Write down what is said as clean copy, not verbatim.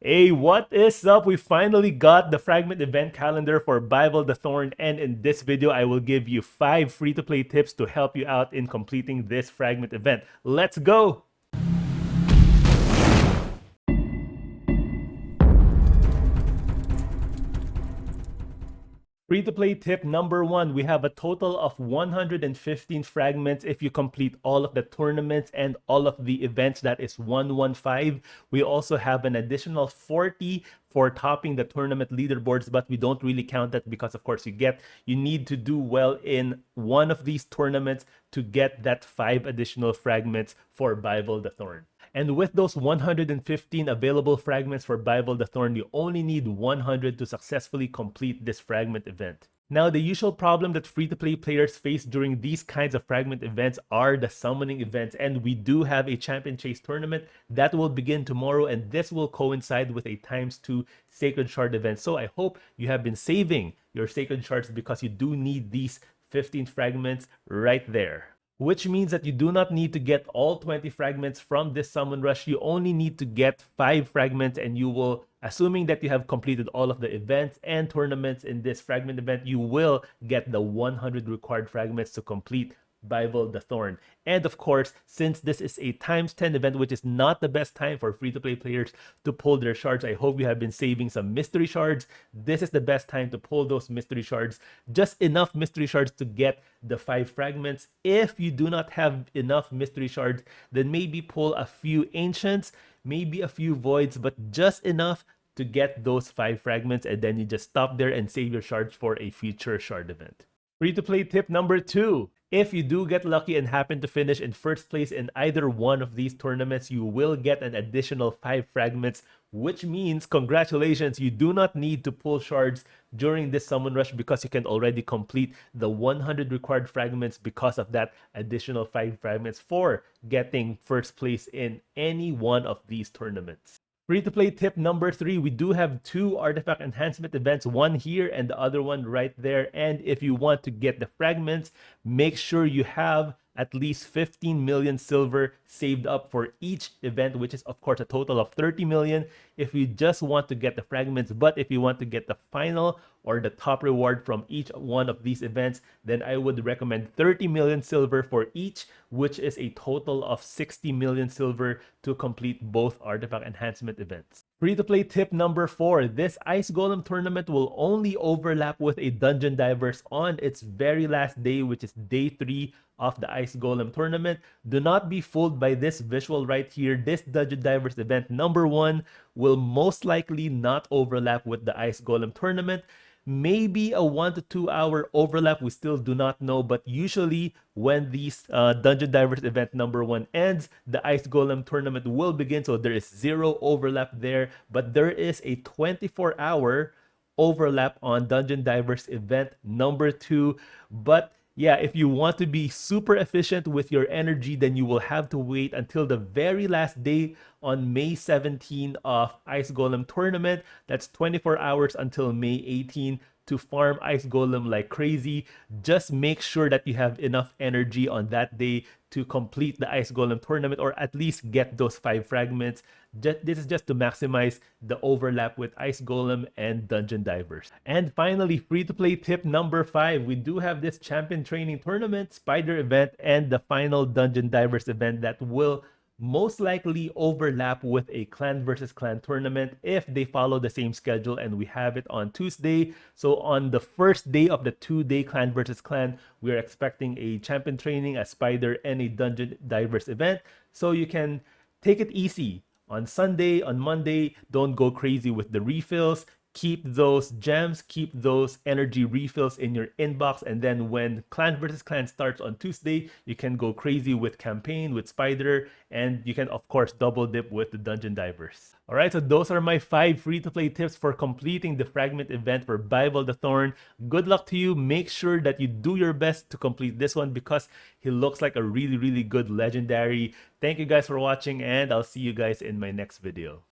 Hey, what is up? We finally got the Fragment event calendar for BIVALD the Thorn, and in this video, I will give you 5 free-to-play tips to help you out in completing this Fragment event. Let's go! Free-to-play tip number 1, we have a total of 115 fragments if you complete all of the tournaments and all of the events. That is 115. We also have an additional 40 for topping the tournament leaderboards, but we don't really count that because of course you need to do well in one of these tournaments to get that 5 additional fragments for BIVALD the Thorn. And with those 115 available fragments for BIVALD the Thorn, you only need 100 to successfully complete this fragment event. Now, the usual problem that free-to-play players face during these kinds of fragment events are the summoning events, and we do have a champion chase tournament that will begin tomorrow, and this will coincide with a ×2 sacred shard event. So I hope you have been saving your sacred shards because you do need these 15 fragments right there. Which means that you do not need to get all 20 fragments from this summon rush. You only need to get 5 fragments, and you will, assuming that you have completed all of the events and tournaments in this fragment event, you will get the 100 required fragments to complete BIVALD the Thorn. And of course, since this is a ×10 event, which is not the best time for free-to-play players to pull their shards, I hope you have been saving some mystery shards. This is the best time to pull those mystery shards. Just enough mystery shards to get the 5 fragments. If you do not have enough mystery shards, then maybe pull a few ancients, maybe a few voids, but just enough to get those 5 fragments, and then you just stop there and save your shards for a future shard event. Free-to-play tip number 2. If you do get lucky and happen to finish in first place in either one of these tournaments, you will get an additional 5 fragments, which means congratulations, you do not need to pull shards during this summon rush because you can already complete the 100 required fragments because of that additional 5 fragments for getting first place in any one of these tournaments. Free-to-play tip number 3, we do have 2 artifact enhancement events, one here and the other one right there. And if you want to get the fragments, make sure you have at least 15 million silver saved up for each event, which is of course a total of 30 million if you just want to get the fragments. But if you want to get the final or the top reward from each one of these events, then I would recommend 30 million silver for each, which is a total of 60 million silver to complete both artifact enhancement events. Free-to-play tip number 4, this Ice Golem tournament will only overlap with a Dungeon Divers on its very last day, which is day 3 of the Ice Golem tournament. Do not be fooled by this visual right here. This Dungeon Divers event number 1 will most likely not overlap with the Ice Golem tournament. Maybe a 1 to 2 hour overlap, we still do not know, but usually when these Dungeon Divers event number 1 ends, the Ice Golem tournament will begin, so there is 0 overlap there, but there is a 24-hour overlap on Dungeon Divers event number 2. But yeah, if you want to be super efficient with your energy, then you will have to wait until the very last day on May 17 of Ice Golem tournament. That's 24 hours until May 18 to farm Ice Golem like crazy. Just make sure that you have enough energy on that day to complete the Ice Golem tournament, or at least get those 5 fragments. This is just to maximize the overlap with Ice Golem and Dungeon Divers. And finally, free-to-play tip number 5, we do have this champion training tournament, spider event, and the final Dungeon Divers event that will most likely overlap with a clan versus clan tournament if they follow the same schedule, and we have it on Tuesday. So on the first day of the 2-day clan versus clan, we are expecting a champion training, a spider, and a Dungeon Divers event. So you can take it easy on Sunday. On Monday, don't go crazy with the refills. Keep those gems, keep those energy refills in your inbox, and then when clan versus clan starts on Tuesday, you can go crazy with campaign, with spider, and you can of course double dip with the Dungeon Divers. Alright, so those are my 5 free-to-play tips for completing the fragment event for BIVALD the Thorn. Good luck to you. Make sure that you do your best to complete this one because he looks like a really good legendary. Thank you guys for watching, and I'll see you guys in my next video.